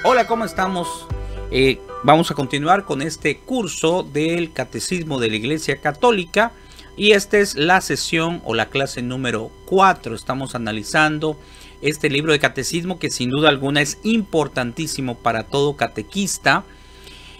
Hola, ¿cómo estamos? Vamos a continuar con este curso del Catecismo de la Iglesia Católica y esta es la sesión o la clase número 4. Estamos analizando este libro de catecismo que sin duda alguna es importantísimo para todo catequista,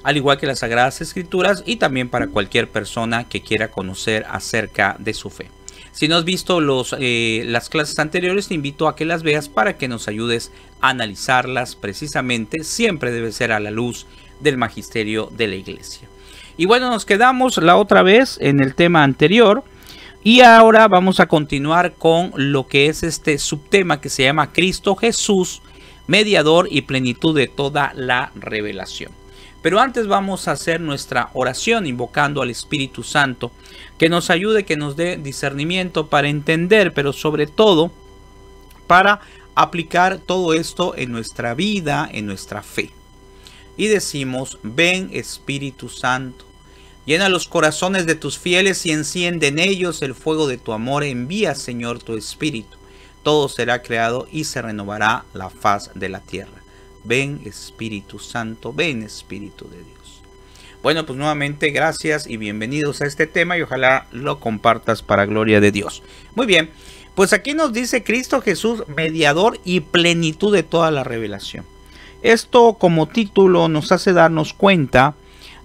al igual que las Sagradas Escrituras y también para cualquier persona que quiera conocer acerca de su fe. Si no has visto las clases anteriores, te invito a que las veas para que nos ayudes a analizarlas precisamente. Siempre debe ser a la luz del magisterio de la Iglesia. Y bueno, nos quedamos la otra vez en el tema anterior y ahora vamos a continuar con lo que es este subtema que se llama Cristo Jesús, mediador y plenitud de toda la revelación. Pero antes vamos a hacer nuestra oración invocando al Espíritu Santo que nos ayude, que nos dé discernimiento para entender, pero sobre todo para aplicar todo esto en nuestra vida, en nuestra fe. Y decimos: ven Espíritu Santo, llena los corazones de tus fieles y enciende en ellos el fuego de tu amor. Envía, Señor, tu Espíritu. Todo será creado y se renovará la faz de la tierra. Ven Espíritu Santo, ven Espíritu de Dios. Bueno, pues nuevamente gracias y bienvenidos a este tema y ojalá lo compartas para gloria de Dios. Muy bien, pues aquí nos dice Cristo Jesús, mediador y plenitud de toda la revelación. Esto como título nos hace darnos cuenta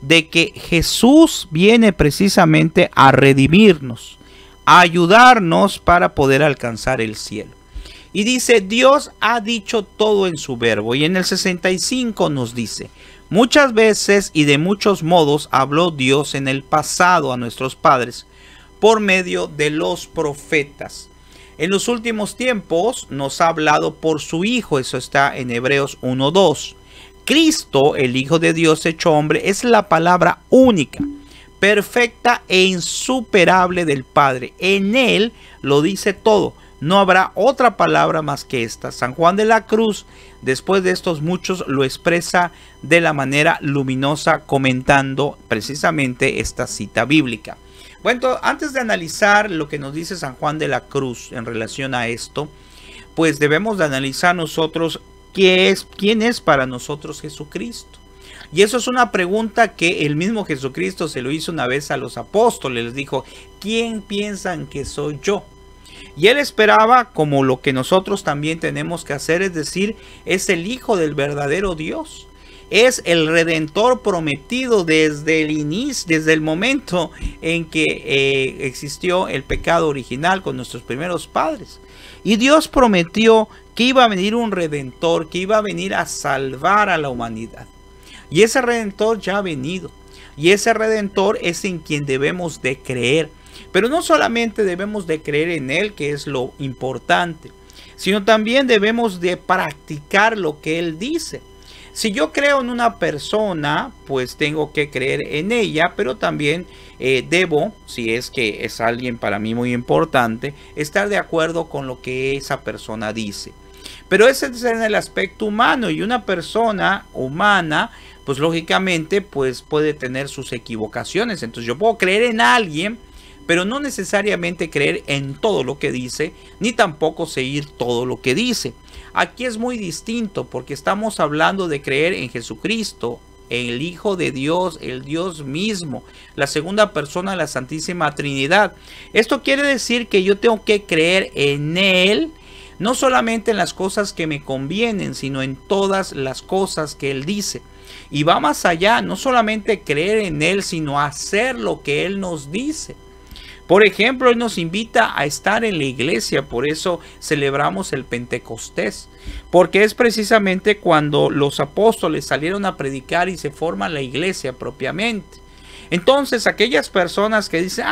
de que Jesús viene precisamente a redimirnos, a ayudarnos para poder alcanzar el cielo. Y dice: Dios ha dicho todo en su verbo. Y en el 65 nos dice: muchas veces y de muchos modos habló Dios en el pasado a nuestros padres por medio de los profetas. En los últimos tiempos nos ha hablado por su Hijo. Eso está en Hebreos 1:2. Cristo, el Hijo de Dios hecho hombre, es la palabra única, perfecta e insuperable del Padre. En Él lo dice todo. No habrá otra palabra más que esta. San Juan de la Cruz, después de estos muchos, lo expresa de la manera luminosa comentando precisamente esta cita bíblica. Bueno, antes de analizar lo que nos dice San Juan de la Cruz en relación a esto, pues debemos de analizar nosotros quién es para nosotros Jesucristo. Y eso es una pregunta que el mismo Jesucristo se lo hizo una vez a los apóstoles. Les dijo: ¿quién piensan que soy yo? Y él esperaba, como lo que nosotros también tenemos que hacer, es decir, es el Hijo del verdadero Dios. Es el Redentor prometido desde el inicio, desde el momento en que existió el pecado original con nuestros primeros padres. Y Dios prometió que iba a venir un Redentor, que iba a venir a salvar a la humanidad. Y ese Redentor ya ha venido. Y ese Redentor es en quien debemos de creer. Pero no solamente debemos de creer en Él, que es lo importante, sino también debemos de practicar lo que Él dice. Si yo creo en una persona, pues tengo que creer en ella, pero también debo, si es que es alguien para mí muy importante, estar de acuerdo con lo que esa persona dice. Pero ese es en el aspecto humano, y una persona humana, pues lógicamente pues puede tener sus equivocaciones. Entonces yo puedo creer en alguien, pero no necesariamente creer en todo lo que dice, ni tampoco seguir todo lo que dice. Aquí es muy distinto porque estamos hablando de creer en Jesucristo, el Hijo de Dios, el Dios mismo, la segunda persona de la Santísima Trinidad. Esto quiere decir que yo tengo que creer en Él, no solamente en las cosas que me convienen, sino en todas las cosas que Él dice. Y va más allá, no solamente creer en Él, sino hacer lo que Él nos dice. Por ejemplo, Él nos invita a estar en la iglesia, por eso celebramos el Pentecostés, porque es precisamente cuando los apóstoles salieron a predicar y se forma la iglesia propiamente. Entonces, aquellas personas que dicen: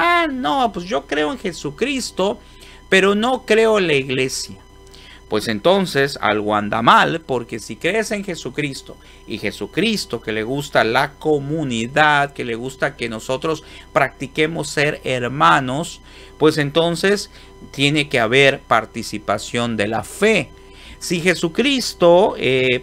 no, pues yo creo en Jesucristo, pero no creo en la iglesia. Pues entonces algo anda mal, porque si crees en Jesucristo y Jesucristo que le gusta la comunidad, que le gusta que nosotros practiquemos ser hermanos, pues entonces tiene que haber participación de la fe. Si Jesucristo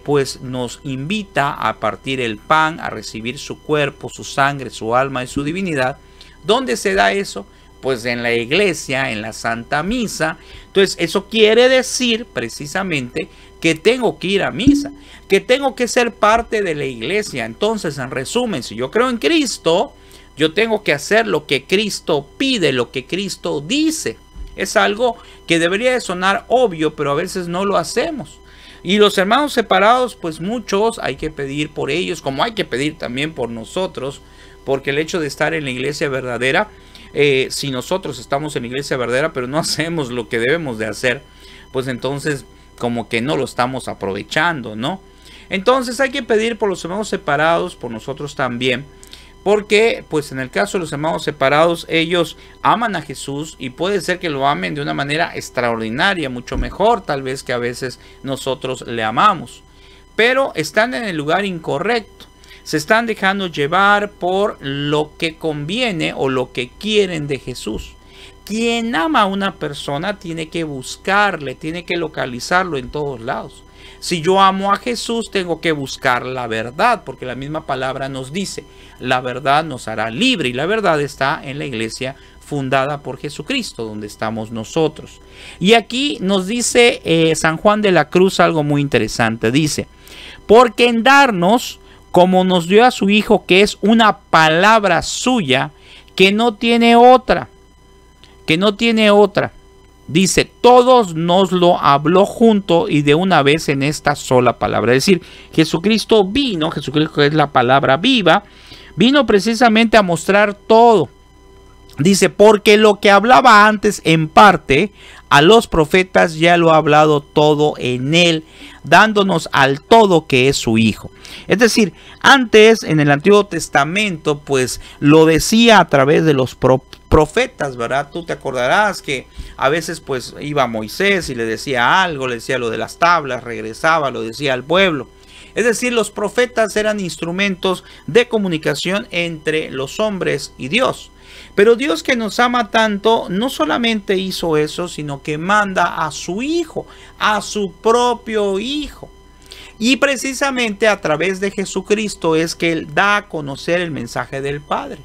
pues nos invita a partir el pan, a recibir su cuerpo, su sangre, su alma y su divinidad, ¿dónde se da eso? Pues en la iglesia, en la Santa Misa. Entonces eso quiere decir precisamente que tengo que ir a misa, que tengo que ser parte de la iglesia. Entonces, en resumen, si yo creo en Cristo, yo tengo que hacer lo que Cristo pide, lo que Cristo dice. Es algo que debería de sonar obvio, pero a veces no lo hacemos. Y los hermanos separados, pues muchos hay que pedir por ellos, como hay que pedir también por nosotros, porque el hecho de estar en la iglesia verdadera, si nosotros estamos en la iglesia verdadera, pero no hacemos lo que debemos de hacer, pues entonces como que no lo estamos aprovechando, ¿no? Entonces hay que pedir por los hermanos separados, por nosotros también, porque pues en el caso de los hermanos separados, ellos aman a Jesús y puede ser que lo amen de una manera extraordinaria, mucho mejor tal vez que a veces nosotros le amamos, pero están en el lugar incorrecto. Se están dejando llevar por lo que conviene o lo que quieren de Jesús. Quien ama a una persona tiene que buscarle, tiene que localizarlo en todos lados. Si yo amo a Jesús, tengo que buscar la verdad, porque la misma palabra nos dice, la verdad nos hará libre, y la verdad está en la iglesia fundada por Jesucristo, donde estamos nosotros. Y aquí nos dice San Juan de la Cruz algo muy interesante. Dice, porque en darnos, como nos dio a su Hijo, que es una palabra suya, que no tiene otra, dice, todos nos lo habló junto y de una vez en esta sola palabra. Es decir, Jesucristo vino, Jesucristo es la palabra viva, vino precisamente a mostrar todo. Dice, porque lo que hablaba antes en parte, a los profetas ya lo ha hablado todo en él, dándonos al todo que es su Hijo. Es decir, antes en el Antiguo Testamento, pues lo decía a través de los profetas, ¿verdad? Tú te acordarás que a veces pues iba Moisés y le decía algo, le decía lo de las tablas, regresaba, lo decía al pueblo. Es decir, los profetas eran instrumentos de comunicación entre los hombres y Dios. Pero Dios, que nos ama tanto, no solamente hizo eso, sino que manda a su Hijo, a su propio Hijo. Y precisamente a través de Jesucristo es que Él da a conocer el mensaje del Padre.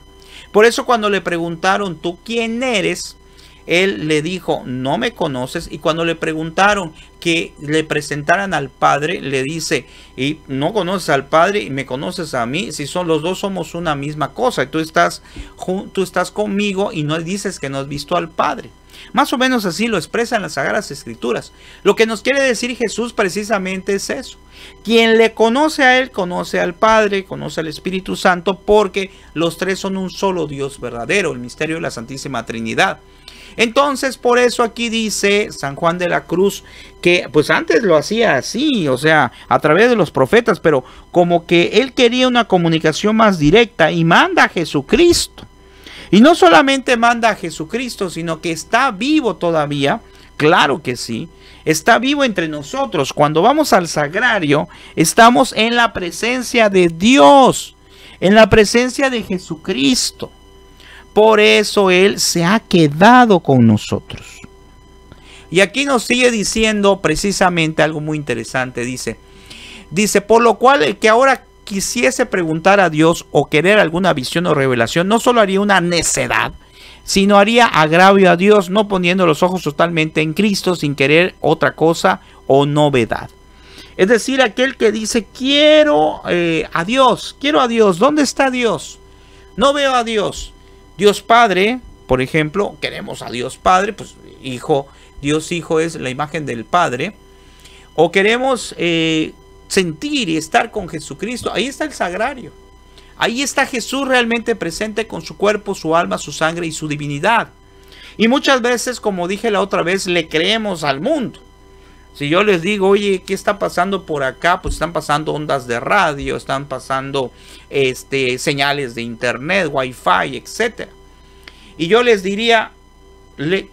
Por eso cuando le preguntaron, ¿tú quién eres?, Él le dijo, no me conoces. Y cuando le preguntaron que le presentaran al Padre, le dice, y no conoces al Padre y me conoces a mí, si son los dos somos una misma cosa. Y tú estás conmigo y no dices que no has visto al Padre. Más o menos así lo expresan las Sagradas Escrituras. Lo que nos quiere decir Jesús precisamente es eso. Quien le conoce a Él, conoce al Padre, conoce al Espíritu Santo, porque los tres son un solo Dios verdadero, el misterio de la Santísima Trinidad. Entonces, por eso aquí dice San Juan de la Cruz que pues antes lo hacía así, o sea, a través de los profetas, pero como que él quería una comunicación más directa y manda a Jesucristo. Y no solamente manda a Jesucristo, sino que está vivo todavía, claro que sí, está vivo entre nosotros. Cuando vamos al sagrario, estamos en la presencia de Dios, en la presencia de Jesucristo. Por eso Él se ha quedado con nosotros. Y aquí nos sigue diciendo precisamente algo muy interesante. Dice, por lo cual el que ahora quisiese preguntar a Dios o querer alguna visión o revelación, no solo haría una necedad, sino haría agravio a Dios, no poniendo los ojos totalmente en Cristo, sin querer otra cosa o novedad. Es decir, aquel que dice, quiero a Dios, ¿dónde está Dios? No veo a Dios. Dios Padre, por ejemplo, queremos a Dios Padre, pues Hijo, Dios Hijo es la imagen del Padre. O queremos sentir y estar con Jesucristo, ahí está el sagrario. Ahí está Jesús realmente presente con su cuerpo, su alma, su sangre y su divinidad. Y muchas veces, como dije la otra vez, le creemos al mundo. Si yo les digo, oye, ¿qué está pasando por acá? Pues están pasando ondas de radio, están pasando señales de internet, wifi, etc. Y yo les diría,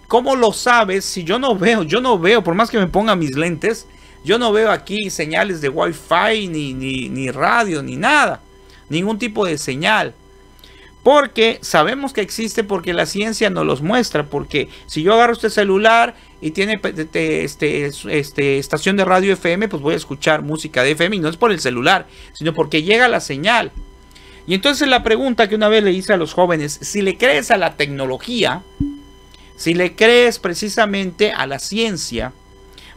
¿cómo lo sabes? Si yo no veo, por más que me ponga mis lentes, yo no veo aquí señales de wifi, ni radio, ni nada, ningún tipo de señal. Porque sabemos que existe, porque la ciencia nos los muestra. Porque si yo agarro este celular y tiene estación de radio FM, pues voy a escuchar música de FM, y no es por el celular, sino porque llega la señal. Y entonces la pregunta que una vez le hice a los jóvenes, si le crees a la tecnología, si le crees precisamente a la ciencia,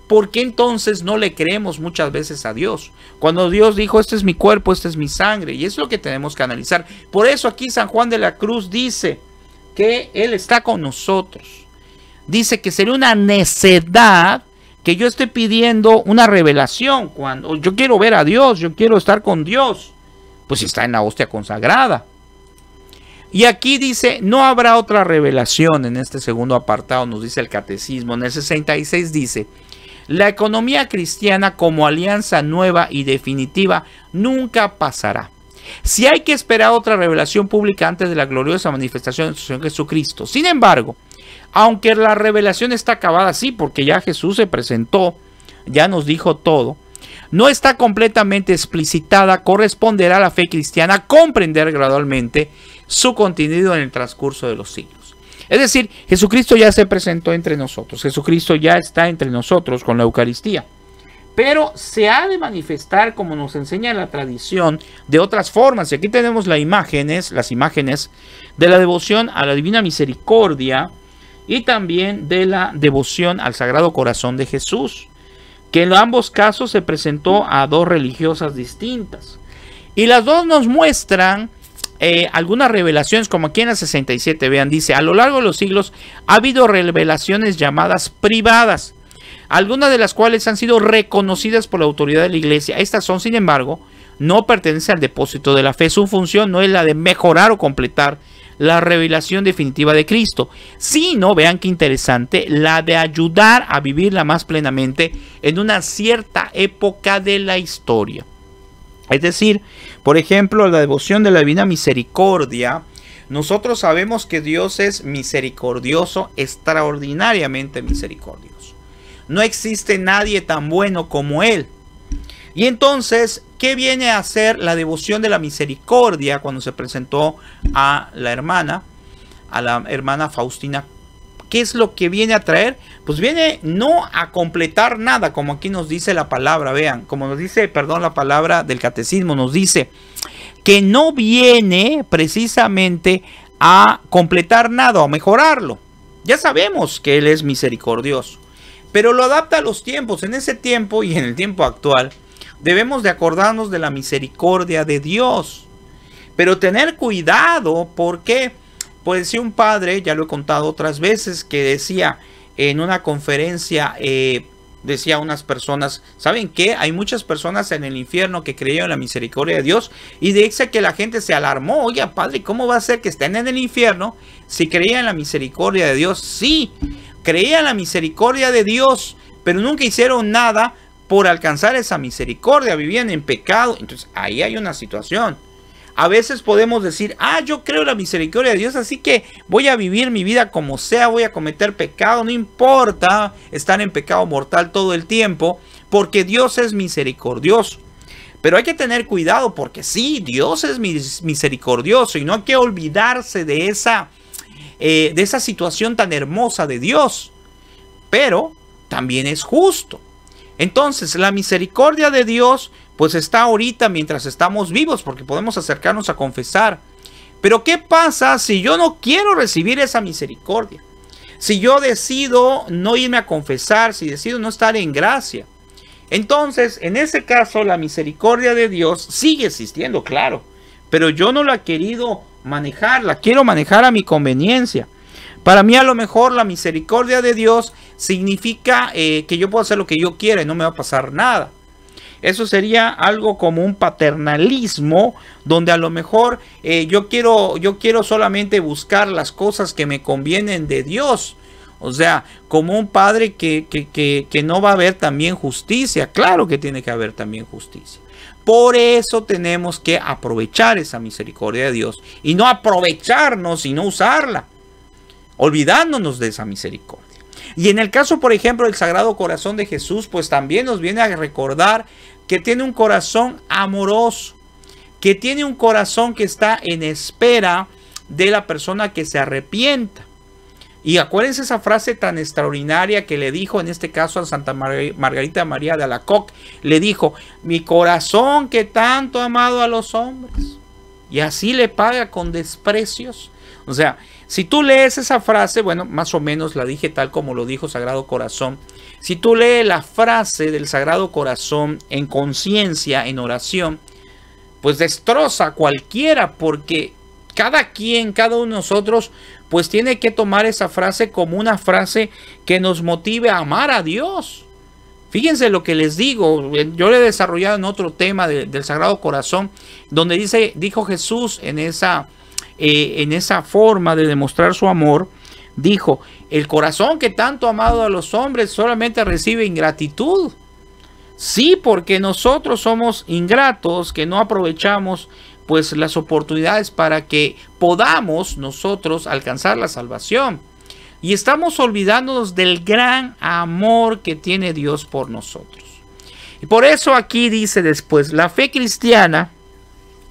¿por qué entonces no le creemos muchas veces a Dios? Cuando Dios dijo, este es mi cuerpo, esta es mi sangre, y es lo que tenemos que analizar. Por eso aquí San Juan de la Cruz dice que Él está con nosotros. Dice que sería una necedad que yo esté pidiendo una revelación. Cuando yo quiero ver a Dios, yo quiero estar con Dios, pues está en la hostia consagrada. Y aquí dice, no habrá otra revelación. En este segundo apartado nos dice el catecismo. En el 66 dice, la economía cristiana como alianza nueva y definitiva nunca pasará. Si hay que esperar otra revelación pública antes de la gloriosa manifestación de Señor Jesucristo. Sin embargo, aunque la revelación está acabada, sí, porque ya Jesús se presentó, ya nos dijo todo, no está completamente explicitada, corresponderá a la fe cristiana comprender gradualmente su contenido en el transcurso de los siglos. Es decir, Jesucristo ya se presentó entre nosotros, Jesucristo ya está entre nosotros con la Eucaristía, pero se ha de manifestar, como nos enseña la tradición, de otras formas. Y aquí tenemos las imágenes de la devoción a la Divina Misericordia y también de la devoción al Sagrado Corazón de Jesús, que en ambos casos se presentó a dos religiosas distintas. Y las dos nos muestran algunas revelaciones, como aquí en la 67, vean, dice, a lo largo de los siglos ha habido revelaciones llamadas privadas, algunas de las cuales han sido reconocidas por la autoridad de la Iglesia. Estas son, sin embargo, no pertenecen al depósito de la fe. Su función no es la de mejorar o completar la revelación definitiva de Cristo, sino, vean qué interesante, la de ayudar a vivirla más plenamente en una cierta época de la historia. Es decir, por ejemplo, la devoción de la Divina Misericordia. Nosotros sabemos que Dios es misericordioso, extraordinariamente misericordioso. No existe nadie tan bueno como Él. Y entonces, ¿qué viene a hacer la devoción de la misericordia cuando se presentó a la hermana Faustina? ¿Qué es lo que viene a traer? Pues viene no a completar nada, como aquí nos dice la palabra, vean, como nos dice, la palabra del catecismo nos dice que no viene precisamente a completar nada o a mejorarlo. Ya sabemos que Él es misericordioso, pero lo adapta a los tiempos. En ese tiempo y en el tiempo actual debemos de acordarnos de la misericordia de Dios, pero tener cuidado. porque Pues decía un padre, ya lo he contado otras veces, que decía en una conferencia, decía a unas personas, ¿saben qué? Hay muchas personas en el infierno que creían en la misericordia de Dios, y dice que la gente se alarmó. Oye, padre, ¿cómo va a ser que estén en el infierno si creían en la misericordia de Dios? Sí, creían en la misericordia de Dios, pero nunca hicieron nada por alcanzar esa misericordia, vivían en pecado. Entonces ahí hay una situación. A veces podemos decir, yo creo en la misericordia de Dios, así que voy a vivir mi vida como sea, voy a cometer pecado, no importa estar en pecado mortal todo el tiempo, porque Dios es misericordioso. Pero hay que tener cuidado, porque sí, Dios es misericordioso, y no hay que olvidarse de esa situación tan hermosa de Dios, pero también es justo. Entonces, la misericordia de Dios pues está ahorita mientras estamos vivos, porque podemos acercarnos a confesar. Pero ¿qué pasa si yo no quiero recibir esa misericordia? Si yo decido no irme a confesar, si decido no estar en gracia. Entonces, en ese caso, la misericordia de Dios sigue existiendo, claro, pero yo no la he querido manejar, la quiero manejar a mi conveniencia. Para mí, a lo mejor, la misericordia de Dios significa que yo puedo hacer lo que yo quiera y no me va a pasar nada. Eso sería algo como un paternalismo, donde a lo mejor yo quiero solamente buscar las cosas que me convienen de Dios. O sea, como un padre que no va a haber también justicia. Claro que tiene que haber también justicia. Por eso tenemos que aprovechar esa misericordia de Dios, y no aprovecharnos y no usarla, olvidándonos de esa misericordia. Y en el caso, por ejemplo, del Sagrado Corazón de Jesús, pues también nos viene a recordar que tiene un corazón amoroso, que tiene un corazón que está en espera de la persona que se arrepienta. Y acuérdense esa frase tan extraordinaria que le dijo en este caso a Santa Margarita María de Alacoque. Le dijo, mi corazón que tanto ha amado a los hombres. y así le paga con desprecios. O sea, si tú lees esa frase, bueno, más o menos la dije tal como lo dijo Sagrado Corazón. Si tú lees la frase del Sagrado Corazón en conciencia, en oración, pues destroza a cualquiera, porque cada quien, cada uno de nosotros, pues tiene que tomar esa frase como una frase que nos motive a amar a Dios. Fíjense lo que les digo, yo lo he desarrollado en otro tema del Sagrado Corazón, donde dijo Jesús en esa forma de demostrar su amor, dijo, el corazón que tanto ha amado a los hombres solamente recibe ingratitud. Sí, porque nosotros somos ingratos, que no aprovechamos pues las oportunidades para que podamos nosotros alcanzar la salvación. Y estamos olvidándonos del gran amor que tiene Dios por nosotros. Y por eso aquí dice después, la fe cristiana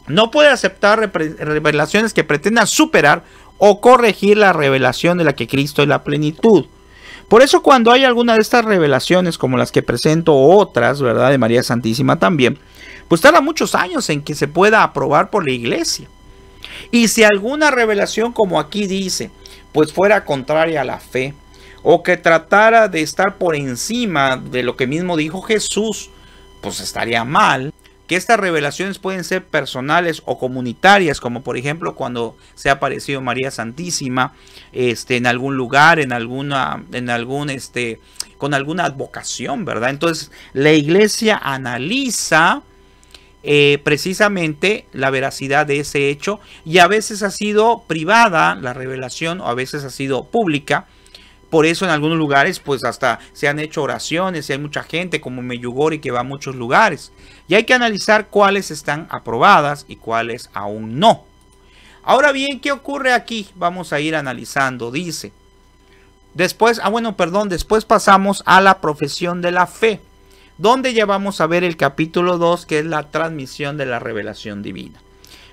no puede aceptar revelaciones que pretendan superar o corregir la revelación de la que Cristo es la plenitud. Por eso cuando hay alguna de estas revelaciones, como las que presento, otras, ¿verdad?, de María Santísima también, pues tarda muchos años en que se pueda aprobar por la iglesia. Y si alguna revelación, como aquí dice, pues fuera contraria a la fe, o que tratara de estar por encima de lo que mismo dijo Jesús, pues estaría mal. Que estas revelaciones pueden ser personales o comunitarias, como por ejemplo cuando se ha aparecido María Santísima en algún lugar, con alguna advocación, ¿verdad? Entonces la iglesia analiza precisamente la veracidad de ese hecho, y a veces ha sido privada la revelación o a veces ha sido pública. Por eso en algunos lugares pues hasta se han hecho oraciones, y hay mucha gente como Medjugorje que va a muchos lugares. Y hay que analizar cuáles están aprobadas y cuáles aún no. Ahora bien, ¿qué ocurre aquí? Vamos a ir analizando. Dice, después pasamos a la profesión de la fe, donde ya vamos a ver el capítulo 2, que es la transmisión de la revelación divina.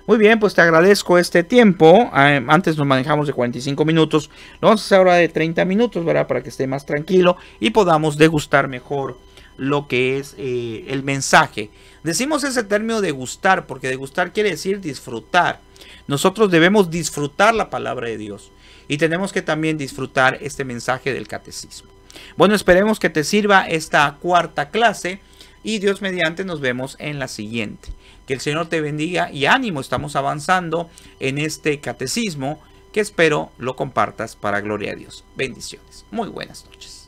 Muy bien, pues te agradezco este tiempo. Antes nos manejamos de 45 minutos. Lo vamos a hacer ahora de 30 minutos, ¿verdad? Para que esté más tranquilo y podamos degustar mejor lo que es el mensaje. Decimos ese término degustar porque degustar quiere decir disfrutar. Nosotros debemos disfrutar la palabra de Dios y tenemos que también disfrutar este mensaje del catecismo. Bueno, esperemos que te sirva esta cuarta clase y Dios mediante nos vemos en la siguiente. Que el Señor te bendiga y ánimo, estamos avanzando en este catecismo que espero lo compartas para gloria a Dios. Bendiciones. Muy buenas noches.